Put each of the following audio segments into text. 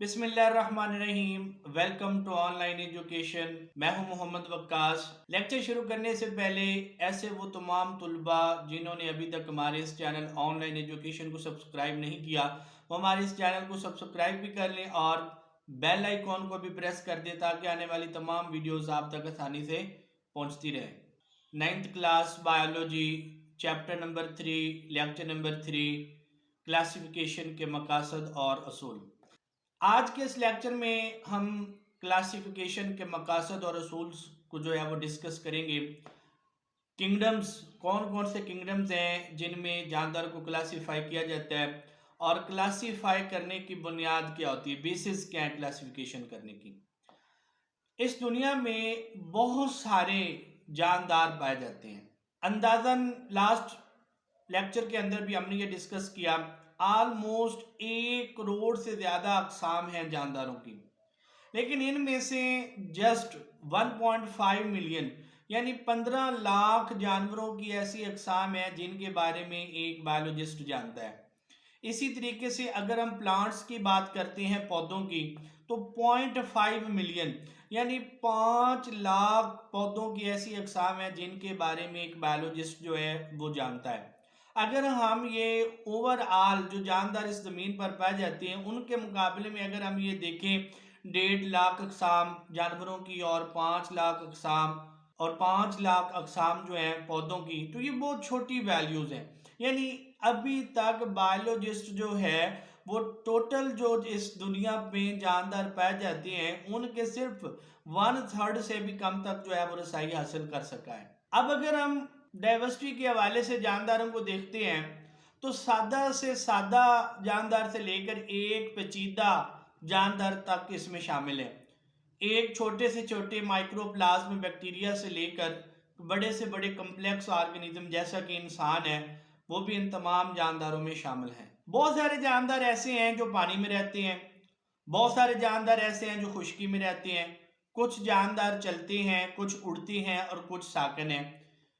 बिस्मिल्लाहिर्रहमानिर्रहीम। Welcome to online education. मैं हूं मोहम्मद वक्कास। लेक्चर शुरू करने से पहले ऐसे वो तमाम तुलबा जिन्होंने अभी तक हमारे इस चैनल ऑनलाइन एजुकेशन को सब्सक्राइब नहीं किया, वो हमारे इस चैनल को सब्सक्राइब भी कर लें और बेल आइकॉन को भी प्रेस कर दें ताकि आने वाली तमाम वीडियोस आप तक आसानी से पहुंचती रहे। Ninth class biology, chapter number 3, lecture number 3, classification के मकासद और असूल। आज के इस लेक्चर में हम क्लासिफिकेशन के मकासद और असूल को जो है वो डिस्कस करेंगे। किंगडम्स, कौन कौन से किंगडम्स हैं जिनमें जानदार को क्लासीफाई किया जाता है और क्लासीफाई करने की बुनियाद क्या होती है, बेसिस क्या है क्लासिफिकेशन करने की। इस दुनिया में बहुत सारे जानदार पाए जाते हैं। अंदाजन लास्ट लेक्चर के अंदर भी हमने ये डिस्कस किया, ऑलमोस्ट 1 करोड़ से ज़्यादा अकसाम हैं जानदारों की, लेकिन इनमें से जस्ट 1.5 मिलियन यानी 15 लाख जानवरों की ऐसी अकसाम है जिनके बारे में एक बायोलॉजिस्ट जानता है। इसी तरीके से अगर हम प्लांट्स की बात करते हैं, पौधों की, तो 0.5 मिलियन यानी 5 लाख पौधों की ऐसी अकसाम है जिनके बारे में एक बायोलॉजिस्ट जो है वो जानता है। अगर हम ये ओवरऑल जो जानदार इस ज़मीन पर पाए जाते हैं उनके मुकाबले में अगर हम ये देखें, 1.5 लाख अकसाम जानवरों की और 5 लाख अकसाम जो हैं पौधों की, तो ये बहुत छोटी वैल्यूज़ हैं। यानी अभी तक बायोलॉजिस्ट जो है वो टोटल जो इस दुनिया में जानदार पाए जाते हैं उनके सिर्फ 1/3 से भी कम तक जो है वो रसाई हासिल कर सका है। अब अगर हम डाइवर्सिटी के हवाले से जानदारों को देखते हैं तो सादा से सादा जानदार से लेकर एक पेचीदा जानदार तक इसमें शामिल है। एक छोटे से छोटे माइक्रोप्लाज्म बैक्टीरिया से लेकर बड़े से बड़े कम्प्लेक्स ऑर्गेनिज्म जैसा कि इंसान है, वो भी इन तमाम जानदारों में शामिल हैं। बहुत सारे जानदार ऐसे हैं जो पानी में रहते हैं, बहुत सारे जानदार ऐसे हैं जो खुश्की में रहते हैं, कुछ जानदार चलते हैं, कुछ उड़ते हैं और कुछ साकन हैं।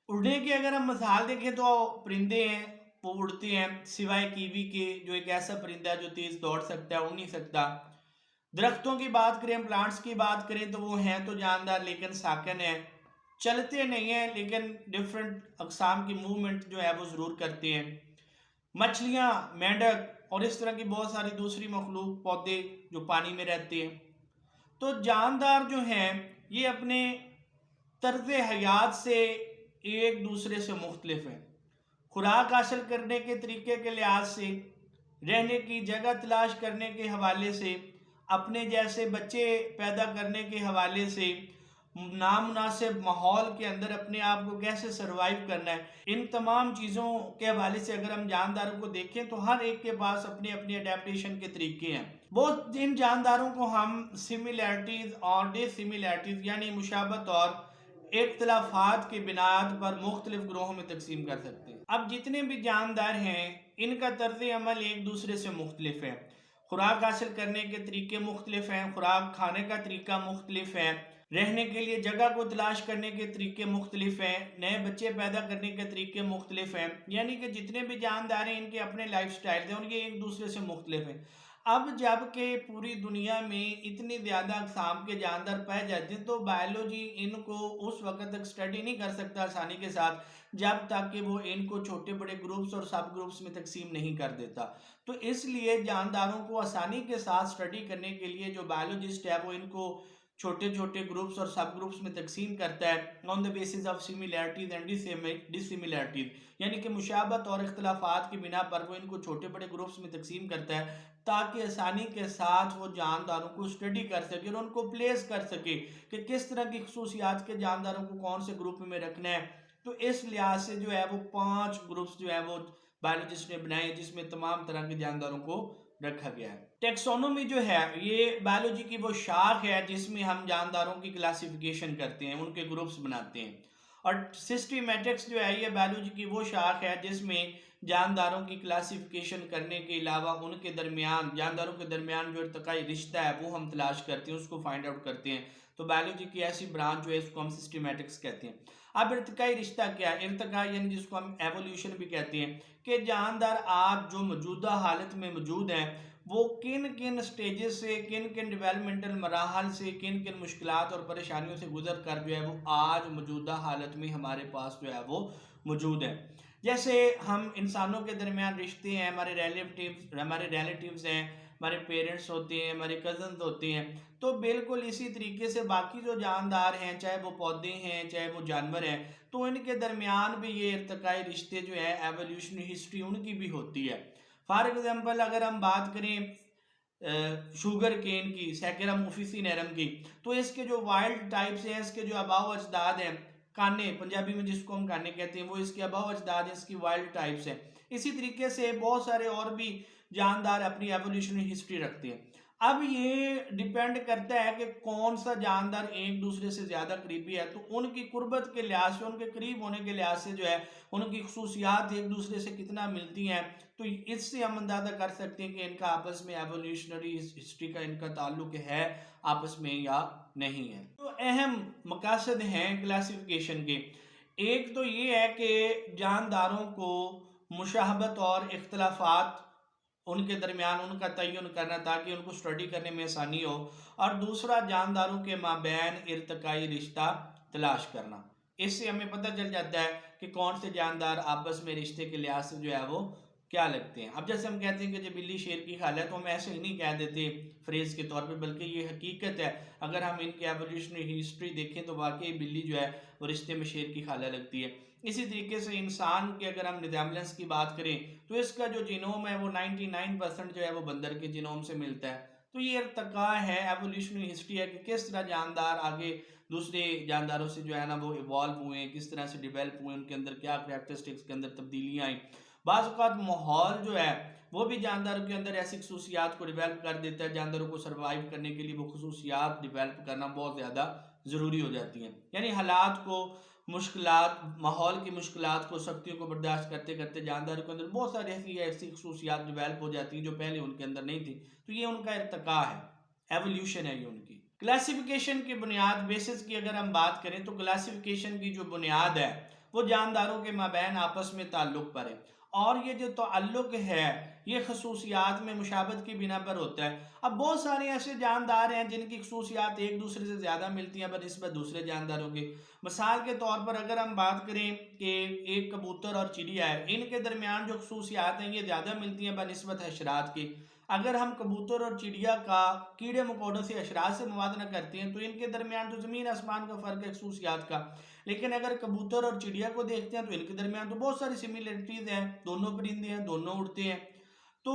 उड़ने की अगर हम मिसाल देखें तो परिंदे हैं, वो उड़ते हैं, सिवाय कीवी के जो एक ऐसा परिंदा है जो तेज दौड़ सकता है, उड़ नहीं सकता। दरख्तों की बात करें, प्लांट्स की बात करें तो वो हैं तो जानदार लेकिन साकन है, चलते नहीं हैं लेकिन डिफरेंट अकसाम की मूवमेंट जो है वो ज़रूर करते हैं। मछलियाँ, मेंढक और इस तरह की बहुत सारी दूसरी मखलूक, पौधे जो पानी में रहते हैं। तो जानदार जो हैं ये अपने तर्ज हयात से एक दूसरे से मुख्तलिफ हैं। खुराक हासिल करने के तरीके के लिहाज से, रहने की जगह तलाश करने के हवाले से, अपने जैसे बच्चे पैदा करने के हवाले से, नामुनासिब माहौल के अंदर अपने आप को कैसे सरवाइव करना है, इन तमाम चीज़ों के हवाले से अगर हम जानदारों को देखें तो हर एक के पास अपने अपने अडेप्टेशन के तरीके हैं। बहुत इन जानदारों को हम सिमिलैरिटीज़ और डिसिमिलैरिटीज़ यानी मुशाबत और इख्तलाफात की बिनाद पर मुख्तलिफ ग्रोहों में तकसीम कर सकते हैं। अब जितने भी जानदार हैं इनका तर्ज अमल एक दूसरे से मुख्तलिफ है। खुराक हासिल करने के तरीके मुख्तलिफ हैं, खुराक खाने का तरीका मुख्तलिफ है, रहने के लिए जगह को तलाश करने के तरीके मुख्तलिफ हैं, नए बच्चे पैदा करने के तरीके मुख्तलिफ हैं। यानी कि जितने भी जानदार हैं इनके अपने लाइफ स्टाइल हैं और ये एक दूसरे से मुख्तलिफ हैं। अब जबकि पूरी दुनिया में इतनी ज़्यादा अक़साम के जानदार पाए जाते हैं तो बायोलॉजी इनको उस वक्त तक स्टडी नहीं कर सकता आसानी के साथ जब तक कि वो इनको छोटे बड़े ग्रुप्स और सब ग्रुप्स में तकसीम नहीं कर देता। तो इसलिए जानदारों को आसानी के साथ स्टडी करने के लिए जो बायोलॉजिस्ट है वो इनको छोटे छोटे ग्रुप्स और सब ग्रुप्स में तकसीम करता है on the basis of similarities and dissimilarities, यानी कि मुशाबत और इख्तलाफात की बिना पर वो इनको छोटे बड़े ग्रुप्स में तकसीम करता है ताकि आसानी के साथ वो जानदारों को स्टडी कर सके और उनको प्लेस कर सके कि किस तरह की खसूसियात के जानदारों को कौन से ग्रुप में रखना है। तो इस लिहाज से जो है वो 5 ग्रुप्स जो है वो बायोलॉजिस्ट ने बनाए जिसमें तमाम तरह के जानदारों को रखा गया है। टेक्सोनोमी जो है ये बायोलॉजी की वो शाख है जिसमें हम जानदारों की क्लासिफिकेशन करते हैं, उनके ग्रुप्स बनाते हैं। और सिस्टमैटिक्स जो है ये बायोलॉजी की वो शाख है जिसमें जानदारों की क्लासिफिकेशन करने के अलावा उनके दरमियान, जानदारों के दरमियान जो इर्तिकाई रिश्ता है वो हम तलाश करते हैं, उसको फाइंड आउट करते हैं। तो बायोलॉजी की ऐसी ब्रांच जो है इसको हम सिस्टमैटिक्स कहते हैं। अब इर्तिकाई रिश्ता क्या है? इर्तिका यानी जिसको हम एवोल्यूशन भी कहते हैं कि जानदार आज जो मौजूदा हालत में मौजूद हैं वो किन किन स्टेजेस से, किन किन डेवलपमेंटल मराहल से, किन किन मुश्किलात और परेशानियों से गुजर कर जो है वो आज मौजूदा हालत में हमारे पास जो है वो मौजूद है। जैसे हम इंसानों के दरमियान रिश्ते हैं, हमारे रिलेटिव्स हैं, हमारे पेरेंट्स होते हैं, हमारे कज़न्स होते हैं, तो बिल्कुल इसी तरीके से बाकी जो जानदार हैं, चाहे वो पौधे हैं, चाहे वो जानवर हैं, तो इनके दरमियान भी ये इर्तिकाई रिश्ते जो है एवोल्यूशनरी हिस्ट्री उनकी भी होती है। फॉर एग्जांपल अगर हम बात करें शुगर केन की, सैकरम ऑफिसिनेरम की, तो इसके जो वाइल्ड टाइप्स हैं, इसके जो आबाओ अजदाद हैं, काने पंजाबी में जिसको हम काने कहते हैं, वो इसके आबाओ अजदाद हैं, इसकी वाइल्ड टाइप्स हैं। इसी तरीके से बहुत सारे और भी जानदार अपनी एवोल्यूशनरी हिस्ट्री रखते हैं। अब ये डिपेंड करता है कि कौन सा जानदार एक दूसरे से ज़्यादा करीबी है, तो उनकी कुर्बत के लिहाज से, उनके करीब होने के लिहाज से जो है उनकी खसूसियात एक दूसरे से कितना मिलती हैं, तो इससे हम अंदाज़ा कर सकते हैं कि इनका आपस में एवोल्यूशनरी हिस्ट्री का इनका ताल्लुक है आपस में या नहीं है। तो अहम मकासद हैं क्लासिफिकेशन के। एक तो ये है कि जानदारों को मुशाहबत और इख्तलाफात उनके दरमियान उनका तयन करना ताकि उनको स्टडी करने में आसानी हो, और दूसरा जानदारों के माबैन इर्तकाई रिश्ता तलाश करना। इससे हमें पता चल जाता है कि कौन से जानदार आपस में रिश्ते के लिहाज से जो है वो क्या लगते हैं। अब जैसे हम कहते हैं कि जब बिल्ली शेर की खाल है, तो हम ऐसे ही नहीं कह देते फ्रेज के तौर पे, बल्कि ये हकीकत है। अगर हम इनकी एवोल्यूशनरी हिस्ट्री देखें तो वाकई बिल्ली जो है वो रिश्ते में शेर की खाला लगती है। इसी तरीके से इंसान के अगर हम रिजेम्बलेंस की बात करें, तो इसका जो जीनोम है वो 99% जो है वो बंदर के जीनोम से मिलता है। तो ये इर्तका है, एवोल्यूशनरी हिस्ट्री है कि किस तरह जानदार आगे दूसरे जानदारों से जो है ना वो इवॉल्व हुए हैं, किस तरह से डिवेल्प हुए, उनके अंदर क्या कैरेक्टरिस्टिक्स के अंदर तब्दीलियाँ आई। बाज़ औक़ात माहौल जो है वो भी जानदारों के अंदर ऐसी खसूसियात को डिवेल्प कर देता है, जानदारों को सर्वाइव करने के लिए वो खसूसियात डिवेल्प करना बहुत ज़्यादा ज़रूरी हो जाती हैं। यानी हालात को, मुश्किलात, माहौल की मुश्किलात को, सख्तियों को बर्दाश्त करते करते जानदारों के अंदर बहुत सारी ऐसी ऐसी खसूसियात डिवेल्प हो जाती हैं जो पहले उनके अंदर नहीं थी। तो ये उनका इर्तका है, एवोल्यूशन है ये उनकी। क्लासिफिकेशन की बुनियाद बेसिस की अगर हम बात करें, तो क्लासिफिकेशन की जो बुनियाद है वो जानदारों के माबैन आपस में ताल्लुक पर है, और ये जो ताल्लुक है ये खसूसियात में मुशाबत की बिना पर होता है। अब बहुत सारे ऐसे जानदार हैं जिनकी खसूसियात एक दूसरे से ज़्यादा मिलती हैं बनिस्बत दूसरे जानदारों के। मिसाल के तौर पर अगर हम बात करें कि एक कबूतर और चिड़िया है, इनके दरमियान जो खसूसियात हैं ये ज़्यादा मिलती हैं बनिस्बत हशरात की। अगर हम कबूतर और चिड़िया का कीड़े मकोड़ों से, हशरात से मुवाजना करते हैं, तो इनके दरमियान तो ज़मीन आसमान का फ़र्क है खसूसियात का। लेकिन अगर कबूतर और चिड़िया को देखते हैं तो इनके दरमियान तो बहुत सारी सिमिलरिटीज़ हैं, दोनों परिंदे हैं, दोनों उड़ते हैं। तो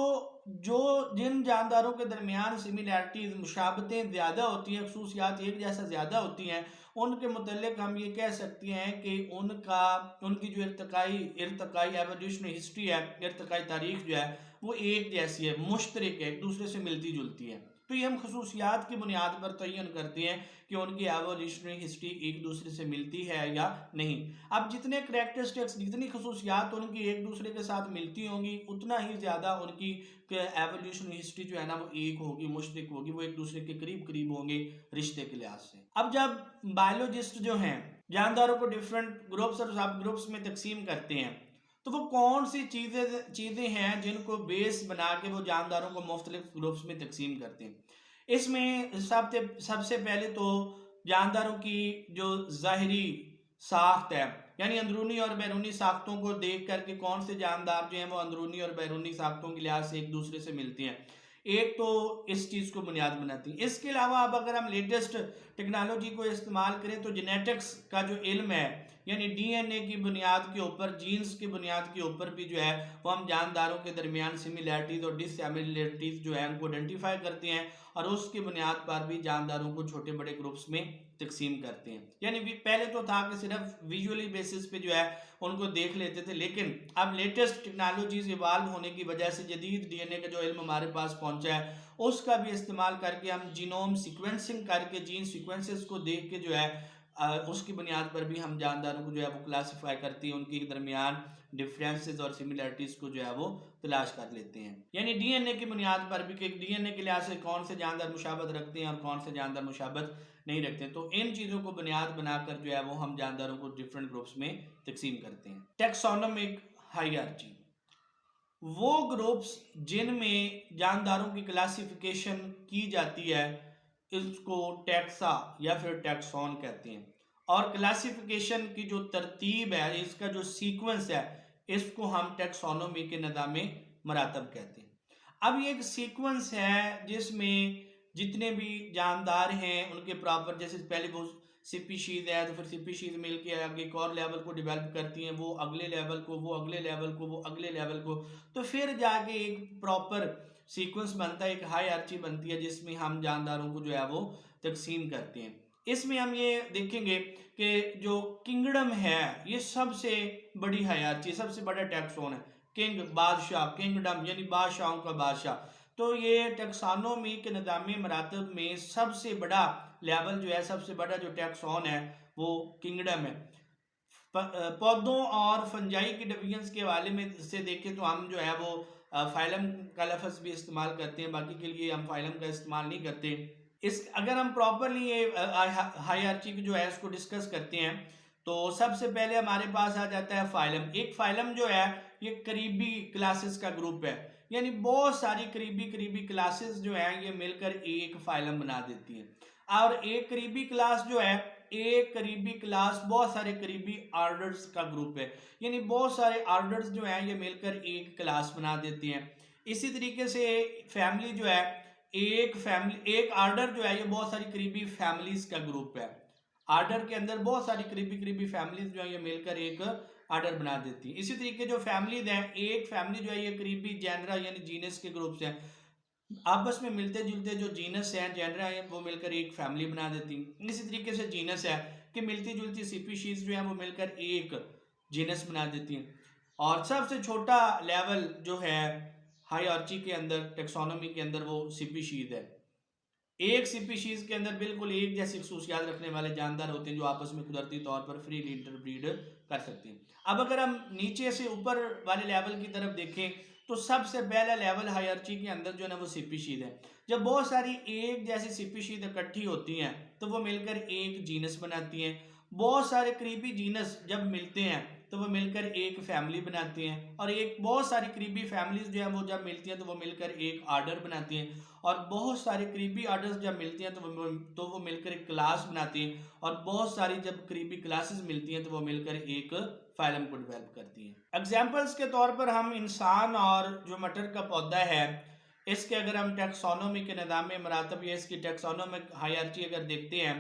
जो जिन जानदारों के दरमियान सिमिलैरिटीज़, मुशाबतें ज़्यादा होती हैं, खसूसियात एक जैसा ज़्यादा होती हैं, उनके मुतल्लिक हम ये कह सकते हैं कि उनकी जो इर्तकाई एवोल्यूशनरी हिस्ट्री है, इर्तकाई तारीख जो है वो एक जैसी है, मुश्तरक है, एक दूसरे से मिलती जुलती है। तो ये हम खसूसियात की बुनियाद पर तयन करते हैं कि उनकी एवोल्यूशनरी हिस्ट्री एक दूसरे से मिलती है या नहीं। अब जितने करैक्टरिस्टिक्स, जितनी खसूसियात उनकी एक दूसरे के साथ मिलती होंगी, उतना ही ज़्यादा उनकी एवोल्यूशनरी हिस्ट्री जो है ना वो एक होगी, मुश्तरक होगी, वो एक दूसरे के करीब करीब होंगे रिश्ते के लिहाज से। अब जब बायोलॉजिस्ट जो हैं जानदारों को डिफरेंट ग्रुप्स और सब ग्रुप्स में तकसीम करते हैं, तो वो कौन सी चीज़ें हैं जिनको बेस बना के वो जानदारों को मुख्तलिफ ग्रुप्स में तकसीम करते हैं। इसमें सबसे पहले तो जानदारों की जो ज़ाहिरी साख्त है, यानी अंदरूनी और बैरूनी साख्तों को देख करके कौन से जानदार जो हैं वो अंदरूनी और बैरूनी साख्तों के लिहाज से एक दूसरे से मिलती हैं, एक तो इस चीज़ को बुनियाद बनाती है। इसके अलावा अब अगर हम लेटेस्ट टेक्नोलॉजी को इस्तेमाल करें, तो जेनेटिक्स का जो इल्म है, यानी डीएनए की बुनियाद के ऊपर, जीन्स की बुनियाद के ऊपर भी जो है वो हम जानदारों के दरमियान सिमिलैरिटीज़ और डिससिमिलैरिटीज़ जो है उनको आइडेंटिफाई करते हैं, और उसकी बुनियाद पर भी जानदारों को छोटे बड़े ग्रुप्स में तकसीम करते हैं। यानी पहले तो था कि सिर्फ विजुअली बेसिस पे जो है उनको देख लेते थे, लेकिन अब लेटेस्ट टेक्नोलॉजीज इवाल्व होने की वजह से जदीद डीएनए का जो इल्म हमारे पास पहुंचा है, उसका भी इस्तेमाल करके हम जीनोम सीक्वेंसिंग करके, जीन सीक्वेंसेस को देख के जो है उसकी बुनियाद पर भी हम जानदारों को जो है वो क्लासीफाई करती है, उनके दरमियान डिफरेंसेस और सिमिलरिटीज़ को जो है वो तलाश कर लेते हैं। यानी डीएनए की बुनियाद पर भी कि डीएनए के लिहाज से कौन से जानदार मुशाबत रखते हैं और कौन से जानदार मुशाबत नहीं रखते, तो इन चीज़ों को बुनियाद बनाकर जो है वो हम जानदारों को डिफरेंट ग्रुप्स में तकसीम करते हैं। Taxonomic hierarchy. वो ग्रुप्स जिनमें जानदारों की क्लासिफिकेशन की जाती है इसको टैक्सा या फिर टैक्सॉन कहते हैं। और क्लासिफिकेशन की जो तरतीब है, इसका जो सीक्वेंस है, इसको हम टैक्सोनॉमी के निज़ाम मरातब कहते हैं। अब ये एक सीक्वेंस है जिसमें जितने भी जानदार हैं उनके प्रॉपर, जैसे पहले वो स्पीशीज है तो फिर स्पीशीज मिल के आगे एक और लेवल को डेवलप करती हैं, वो अगले लेवल को, वो अगले लेवल को, वो अगले लेवल को, तो फिर जाके एक प्रॉपर सीक्वेंस बनता है, एक हायरार्ची बनती है जिसमें हम जानदारों को जो है वो तकसीम करते हैं। इसमें हम ये देखेंगे कि जो किंगडम है ये सबसे बड़ी हायरार्ची, सबसे बड़ा टैक्सोन है। किंग बादशाह, किंगडम यानी बादशाहों का बादशाह। तो ये टैक्सोनॉमी के निज़ाम मरातब में सबसे बड़ा लेवल जो है, सबसे बड़ा जो टैक्सोन है वो किंगडम है। पौधों और फंजाई की डिवीजन्स के हवाले में से देखें तो हम जो है वो फाइलम का लफ्ज़ भी इस्तेमाल करते हैं, बाकी के लिए हम फाइलम का इस्तेमाल नहीं करते। इस अगर हम प्रॉपरली ये हायरार्ची की जो है इसको डिस्कस करते हैं तो सबसे पहले हमारे पास आ जाता है फाइलम। एक फाइलम जो है ये करीबी क्लासेस का ग्रुप है, यानी बहुत सारी करीबी करीबी क्लासेस जो है ये मिलकर एक फाइलम बना देती हैं। और एक करीबी क्लास जो है, एक करीबी क्लास बहुत सारे करीबी आर्डर्स का ग्रुप है, यानी बहुत सारे आर्डर्स जो हैं ये मिलकर एक क्लास बना देती हैं। इसी तरीके से फैमिली जो है, एक फैमिली, एक आर्डर जो है ये बहुत सारी करीबी फैमिलीज का ग्रुप है। आर्डर के अंदर बहुत सारी करीबी करीबी फैमिलीज जो है ये मिलकर एक आर्डर बना देती है। इसी तरीके जो फैमिलीज हैं, एक फैमिली जो है ये करीबी जेनरा यानी जीनस के ग्रुप्स हैं, आपस में मिलते जुलते जो जीनस हैं, जेनरा है, वो मिलकर एक फैमिली बना देती हैं। इसी तरीके से जीनस है कि मिलती जुलती स्पीशीज जो है वो मिलकर एक जीनस बना देती हैं। और सबसे छोटा लेवल जो है हायरार्ची के अंदर, टेक्सोनोमी के अंदर, वो स्पीशीज है। एक स्पीशीज के अंदर बिल्कुल एक जैसी खसूसियात रखने वाले जानदार होते हैं जो आपस में कुदरती तौर पर फ्रीली इंटरब्रीड कर सकते हैं। अब अगर हम नीचे से ऊपर वाले लेवल की तरफ देखें तो सबसे पहला लेवल हायरार्ची के अंदर जो है ना वो स्पीशीज है। जब बहुत सारी एक जैसी स्पीशीज इकट्ठी होती हैं तो वो मिलकर एक जीनस बनाती हैं। बहुत सारे करीबी जीनस जब मिलते हैं तो वो मिलकर एक फैमिली बनाती हैं, और एक बहुत सारी करीबी फैमिलीज जो है वो जब मिलती हैं तो वो मिलकर एक आर्डर बनाती हैं, और बहुत सारे करीबी आर्डर्स जब मिलती हैं तो वो मिलकर एक क्लास बनाती हैं, और बहुत सारी जब करीबी क्लासेस मिलती हैं तो वो मिलकर एक फाइलम को डेवलप करती हैं। एग्जाम्पल्स के तौर पर हम इंसान और जो मटर का पौधा है, इसके अगर हम टैक्सोनॉमी के निज़ाम मरातब या इसकी टैक्सोनॉमिक हायरार्ची अगर देखते हैं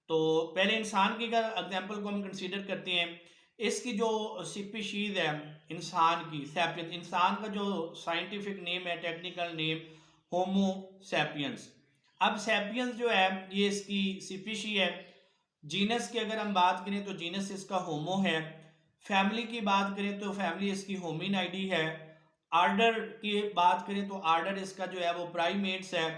तो पहले इंसान की अगर एग्जाम्पल को हम कंसीडर करते हैं, इसकी जो स्पीशीज है इंसान की, सैपियंस, इंसान का जो साइंटिफिक नेम है, टेक्निकल नेम होमो सैपियंस। अब सैपियंस जो है ये इसकी स्पीशी है। जीनस की अगर हम बात करें तो जीनस इसका होमो है। फैमिली की बात करें तो फैमिली इसकी होमिनाइडी है। आर्डर की बात करें तो आर्डर इसका जो है वो प्राइमेट्स है।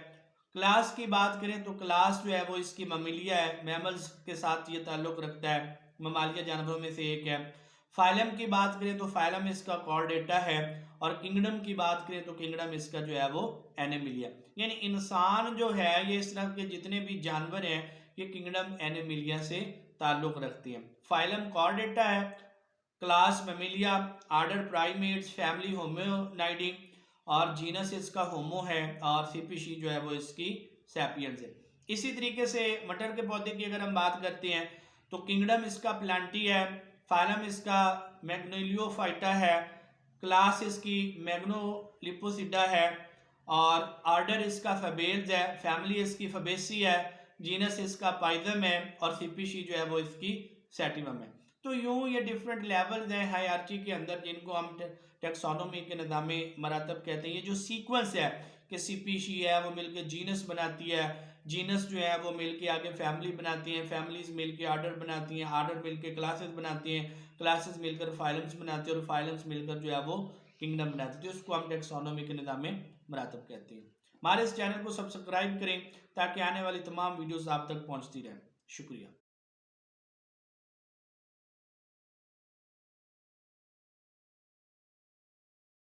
क्लास की बात करें तो क्लास जो है वो इसकी ममिलिया है, मैमल्स के साथ ये ताल्लुक रखता है, ममालिया जानवरों में से एक है। फाइलम की बात करें तो फाइलम इसका कॉर्डेटा है, और किंगडम की बात करें तो किंगडम इसका जो है वो एनिमिलिया। यानी इंसान जो है ये इस तरह के जितने भी जानवर हैं ये किंगडम एनिमिलिया से ताल्लुक रखते हैं। फाइलम कॉर्डेटा है, class Mammalia, order Primates, family Hominidae, और जीनस इसका होमो है, और स्पीशी जो है वो इसकी सैपियंस है। इसी तरीके से मटर के पौधे की अगर हम बात करते हैं तो किंगडम इसका प्लांटी है, फाइलम इसका मैग्नोलियोफाइटा है, क्लास इसकी मैग्नोलिपोसिडा है, और आर्डर इसका फबेल्स है, फैमिली इसकी फबेसी है, जीनस इसका पाइजम है, और स्पीशी जो है वो इसकी सैटिवम है। तो यूं ये डिफरेंट लेवल्स हैं हायरार्ची के अंदर जिनको हम टेक्सोनोमी के निज़ाम मरातब कहते हैं। ये जो सीक्वेंस है कि स्पीशी है वो मिलकर जीनस बनाती है, जीनस जो है वो मिलके आगे फैमिली बनाती हैं, फैमिलीज मिलके आर्डर बनाती हैं, आर्डर मिलके क्लासेस बनाती हैं, क्लासेस मिलकर फाइलम्स बनाती हैं, और फाइलम्स मिलकर जो है वो किंगडम बनाती है। तो उसको हम टेक्सोनोमी के निज़ाम मरातब कहते हैं। हमारे इस चैनल को सब्सक्राइब करें ताकि आने वाली तमाम वीडियोस आप तक पहुंचती रहें। शुक्रिया।